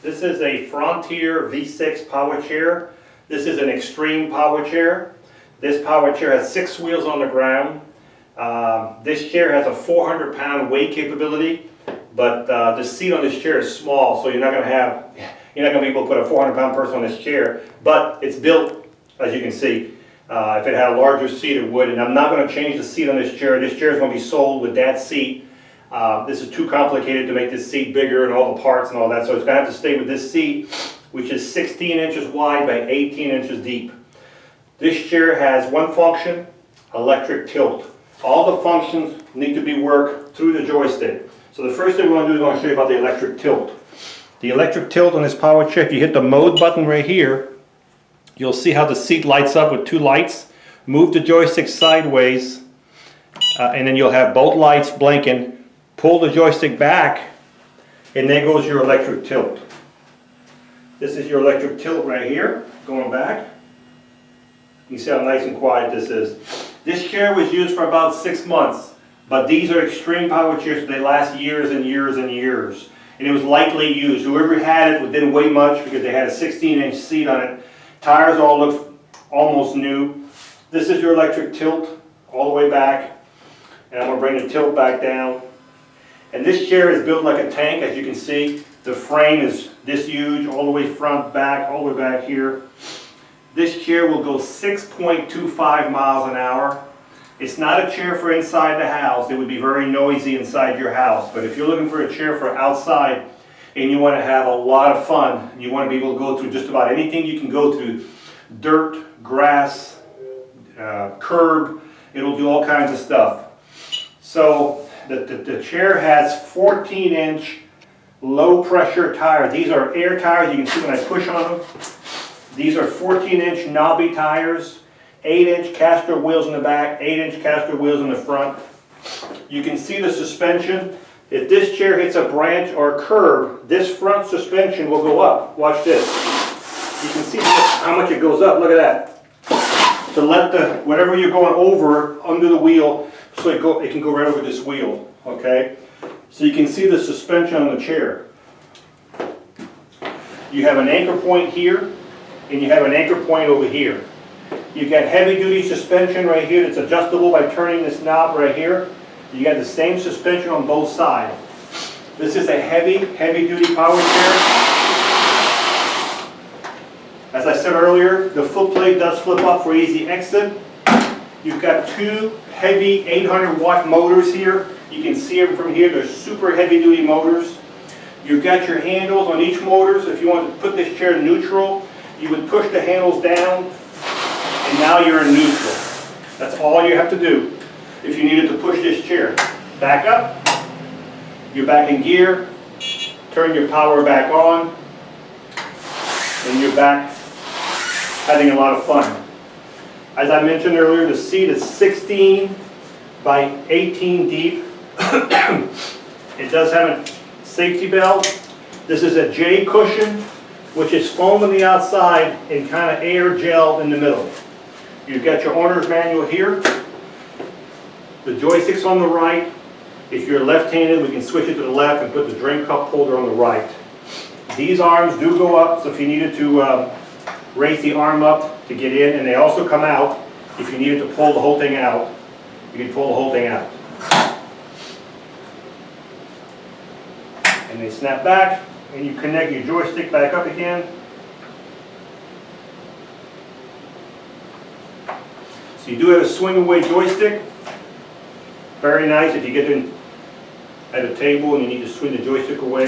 This is a Frontier V6 power chair. This is an extreme power chair. This power chair has 6 wheels on the ground. This chair has a 400-pound weight capability, but the seat on this chair is small, so you're not going to be able to put a 400-pound person on this chair. But it's built, as you can see. If it had a larger seat, it would. And I'm not going to change the seat on this chair. This chair is going to be sold with that seat. This is too complicated to make this seat bigger and all the parts and all that, so it's going to have to stay with this seat, which is 16 inches wide by 18 inches deep. This chair has one function, electric tilt. All the functions need to be worked through the joystick. So the first thing we're going to do is I'm going to show you about the electric tilt. The electric tilt on this power chair, if you hit the mode button right here, you'll see how the seat lights up with 2 lights. Move the joystick sideways, and then you'll have both lights blinking. Pull the joystick back, and there goes your electric tilt. This is your electric tilt right here, going back. You see how nice and quiet this is. This chair was used for about 6 months, but these are extreme power chairs, so they last years and years and years. And it was lightly used. Whoever had it didn't weigh much because they had a 16-inch seat on it. Tires all look almost new. This is your electric tilt all the way back. And I'm going to bring the tilt back down. And this chair is built like a tank, as you can see. The frame is this huge, all the way front, back, all the way back here. This chair will go 6.25 miles an hour. It's not a chair for inside the house. It would be very noisy inside your house. But if you're looking for a chair for outside and you want to have a lot of fun, and you want to be able to go through just about anything you can go through, dirt, grass, curb, it'll do all kinds of stuff. So the chair has 14-inch low-pressure tires. These are air tires. You can see when I push on them. These are 14-inch knobby tires, 8-inch caster wheels in the back, 8-inch caster wheels in the front. You can see the suspension. If this chair hits a branch or a curb, this front suspension will go up. Watch this. You can see how much it goes up. Look at that. To let whatever you're going over under the wheel, so it can go right over this wheel, okay? So you can see the suspension on the chair. You have an anchor point here, and you have an anchor point over here. You've got heavy-duty suspension right here that's adjustable by turning this knob right here. You got the same suspension on both sides. This is a heavy-duty power chair. As I said earlier, the footplate does flip up for easy exit. You've got 2 heavy 800-watt motors here. You can see them from here. They're super heavy-duty motors. You've got your handles on each motor. So if you want to put this chair in neutral, you would push the handles down, and now you're in neutral. That's all you have to do if you needed to push this chair. Back up. You're back in gear. Turn your power back on, and you're back having a lot of fun. As I mentioned earlier, the seat is 16 by 18 deep. It does have a safety belt. This is a J cushion, which is foam on the outside and kind of air gel in the middle. You've got your owner's manual here. The joystick's on the right. If you're left-handed, we can switch it to the left and put the drink cup holder on the right. These arms do go up, so if you needed to raise the arm up to get in, and they also come out if you needed to pull the whole thing out. You can pull the whole thing out. And they snap back, and you connect your joystick back up again. So you do have a swing away joystick. Very nice if you get in at a table and you need to swing the joystick away.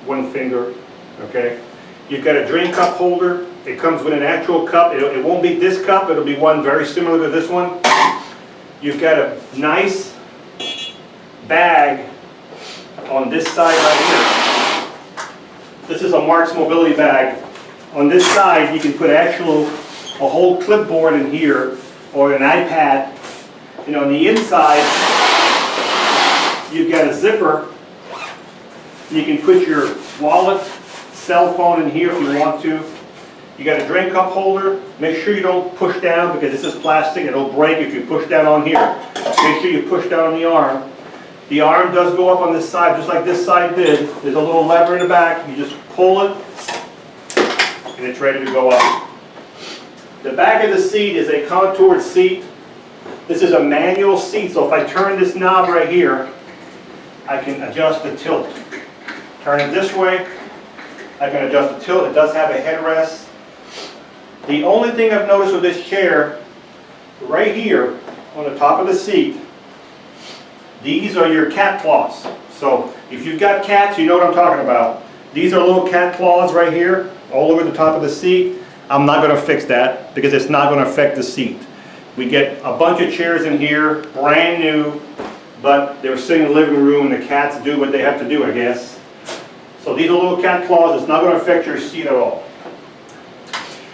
One finger, okay? You've got a drink cup holder. It comes with an actual cup. It won't be this cup. It'll be one very similar to this one. You've got a nice bag on this side right here. This is a Marks Mobility bag. On this side, you can put a whole clipboard in here or an iPad. And on the inside, you've got a zipper. You can put your wallet, cell phone in here if you want to. You got a drink cup holder. Make sure you don't push down because this is plastic. It'll break if you push down on here. Make sure you push down on the arm. The arm does go up on this side, just like this side did. There's a little lever in the back. You just pull it, and it's ready to go up. The back of the seat is a contoured seat. This is a manual seat, so if I turn this knob right here, I can adjust the tilt. Turn it this way, I can adjust the tilt. It does have a headrest. The only thing I've noticed with this chair, right here on the top of the seat, these are your cat claws. So if you've got cats, you know what I'm talking about. These are little cat claws right here, all over the top of the seat. I'm not going to fix that because it's not going to affect the seat. We get a bunch of chairs in here, brand new, but they're sitting in the living room and the cats do what they have to do, I guess. So these are little cat claws. It's not going to affect your seat at all.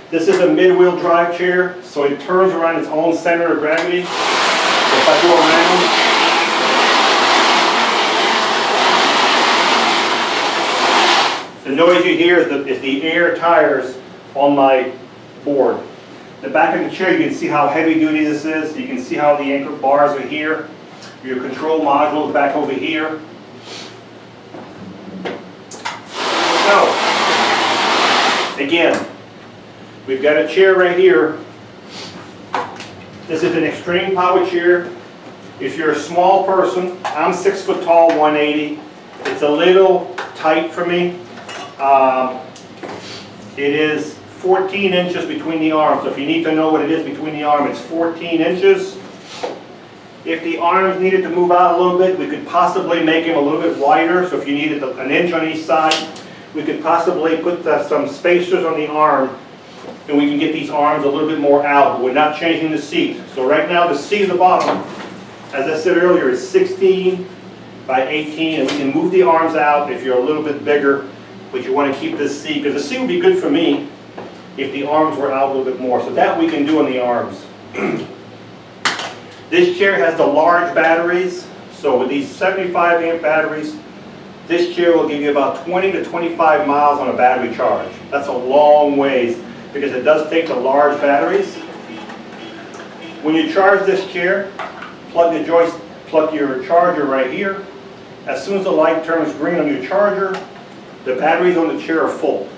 This is a mid-wheel drive chair, so it turns around its own center of gravity. So if I go around, the noise you hear is the air tires on my board. The back of the chair, you can see how heavy duty this is. You can see how the anchor bars are here. Your control module is back over here. So, again, we've got a chair right here. This is an extreme power chair. If you're a small person, I'm 6 foot tall, 180. It's a little tight for me. It is 14 inches between the arms. So if you need to know what it is between the arms, it's 14 inches. If the arms needed to move out a little bit, we could possibly make them a little bit wider. So if you needed an inch on each side, we could possibly put some spacers on the arm, and we can get these arms a little bit more out, but we're not changing the seat. So right now the seat at the bottom, as I said earlier, is 16 by 18, and we can move the arms out if you're a little bit bigger, but you want to keep this seat, because the seat would be good for me if the arms were out a little bit more. So that we can do on the arms. This chair has the large batteries. So with these 75 amp batteries, this chair will give you about 20 to 25 miles on a battery charge. That's a long ways because it does take the large batteries. When you charge this chair, plug your charger right here. As soon as the light turns green on your charger, the batteries on the chair are full.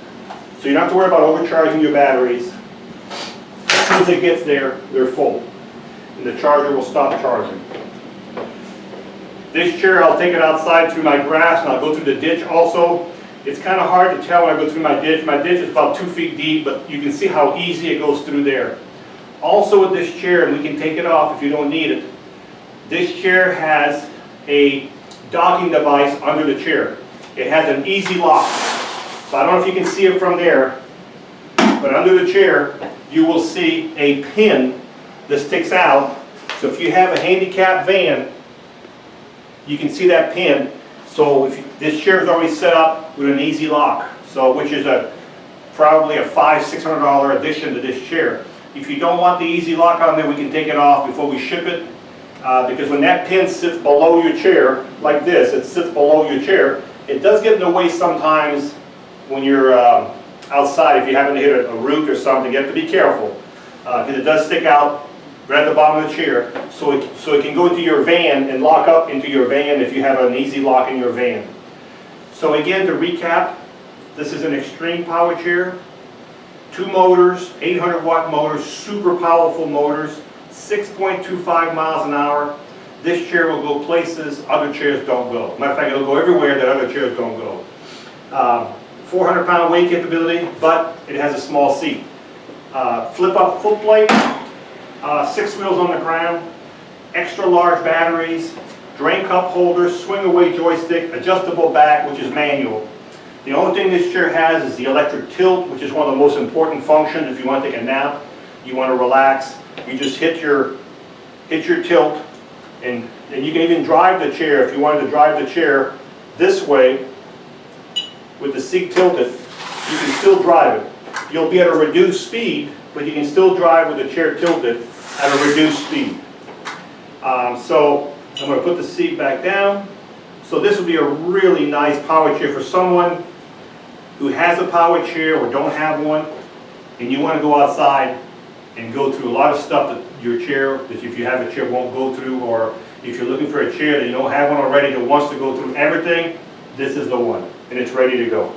So you don't have to worry about overcharging your batteries. As soon as it gets there, they're full. And the charger will stop charging. This chair, I'll take it outside through my grass and I'll go through the ditch also. It's kind of hard to tell when I go through my ditch. My ditch is about 2 feet deep, but you can see how easy it goes through there. Also with this chair, and we can take it off if you don't need it, this chair has a docking device under the chair. It has an easy lock. So I don't know if you can see it from there, but under the chair, you will see a pin that sticks out. So if you have a handicapped van, you can see that pin. So this chair is already set up with an easy lock, so which is probably a $500–600 addition to this chair. If you don't want the easy lock on there, we can take it off before we ship it, because when that pin sits below your chair, like this, it sits below your chair, it does get in the way sometimes when you're outside. If you happen to hit a root or something, you have to be careful, because it does stick out right at the bottom of the chair, so it can go into your van and lock up into your van if you have an easy lock in your van. So again, to recap, this is an extreme power chair. 2 motors, 800-watt motors, super powerful motors, 6.25 miles an hour. This chair will go places other chairs don't go. Matter of fact, it'll go everywhere that other chairs don't go. 400-pound weight capability, but it has a small seat. Flip-up footplate. 6 wheels on the ground, extra large batteries, drain cup holders, swing away joystick, adjustable back, which is manual. The only thing this chair has is the electric tilt, which is one of the most important functions. If you want to take a nap, you want to relax, you just hit your tilt, and you can even drive the chair. If you wanted to drive the chair this way with the seat tilted, you can still drive it. You'll be at a reduced speed, but you can still drive with the chair tilted at a reduced speed. So I'm going to put the seat back down. So this would be a really nice power chair for someone who has a power chair or don't have one, and you want to go outside and go through a lot of stuff that your chair, that if you have a chair, won't go through, or If you're looking for a chair that you don't have one already that wants to go through everything, this is the one, and it's ready to go.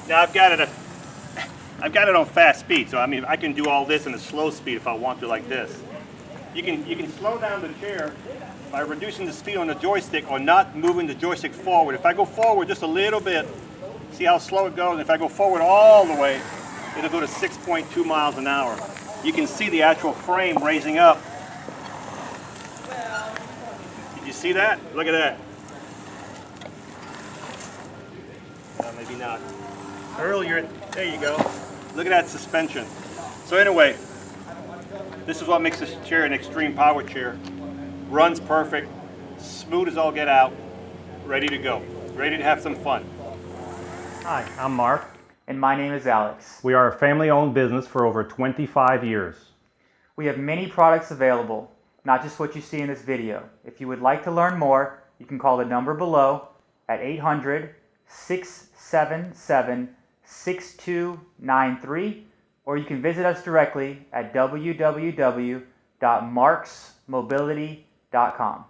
Now I've got it on fast speed, so I mean I can do all this in a slow speed if I want to, like this. You can slow down the chair by reducing the speed on the joystick or not moving the joystick forward. If I go forward just a little bit, see how slow it goes? And if I go forward all the way, it'll go to 6.2 miles an hour. You can see the actual frame raising up. Did you see that? Look at that. Maybe not. Earlier, there you go. Look at that suspension. So anyway, this is what makes this chair an extreme power chair. Runs perfect, smooth as all get out, ready to go, ready to have some fun. Hi, I'm Mark. And my name is Alex. We are a family-owned business for over 25 years. We have many products available, not just what you see in this video. If you would like to learn more, you can call the number below at 800-677-6293, or you can visit us directly at www.marksmobility.com.